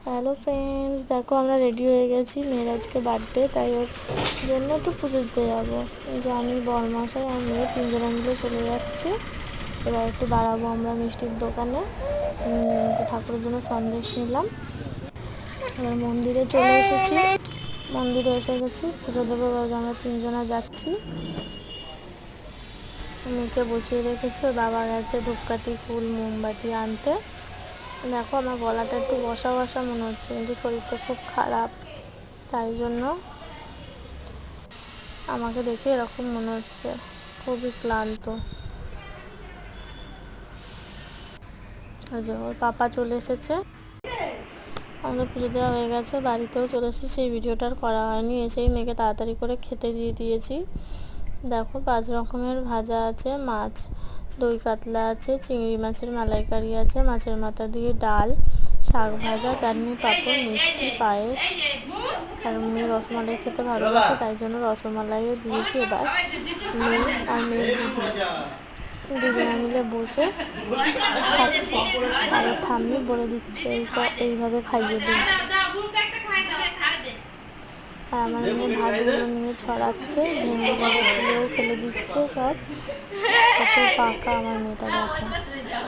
Hello friends, দেখো আমরা ready হয়ে গেছি। মেয়ের আজকে বার্থডে, তাই ওর জন্য একটু পুজো দিতে যাবো। এই যে আমি, বরমশাই আর মেয়ে তিনজনে মিলে চলে যাচ্ছি। এবার একটু দাঁড়াবো আমরা মিষ্টির দোকানে, তো ঠাকুরের জন্য সন্দেশ নিলাম। এবার মন্দিরে চলে এসেছি, মন্দিরে এসে গেছি, পুজো দেবো। এবার আমরা তিনজনা যাচ্ছি। মেয়েকে বসিয়ে রেখেছি, ওর বাবা গেছে ধূপকাঠি, ফুল, মোমবাতি আনতে। দেখো আমার গলাটা একটু বসা বসা মনে হচ্ছে, কিন্তু শরীরটা খুব খারাপ, তাই জন্য আমাকে দেখে এরকম মনে হচ্ছে, খুবই ক্লান্ত। ওর পাপা চলে এসেছে, আমাদের পুজো দেওয়া হয়ে গেছে, বাড়িতেও চলে এসেছে। সেই ভিডিওটা আর করা হয়নি। এসেই মেয়েকে তাড়াতাড়ি করে খেতে দিয়ে দিয়েছি। দেখো 5 রকমের ভাজা আছে, মাছ, দই কাতলা আছে, চিংড়ি মাছের মালাইকারি আছে, মাছের মাথা দিয়ে ডাল, শাক ভাজা, চাটনি, পাঁপড়, মিষ্টি, পায়েস। আর মেয়ে রসমালাই খেতে ভালোবাসে, তাই জন্য রসমালাইও দিয়েছি। এবার মেয়ে আর মেয়ের দিদি দুজনে মিলে বসে খাচ্ছে, আর ঠাম্মি বলে দিচ্ছে এইভাবে খাইয়ে দিই। আর আমার মেয়ে ভাতগুলো নিয়ে ছড়াচ্ছে, ভেঙে তুলেও ফেলে দিচ্ছে সব। কত পাকা আমার মেয়েটা, দেখো।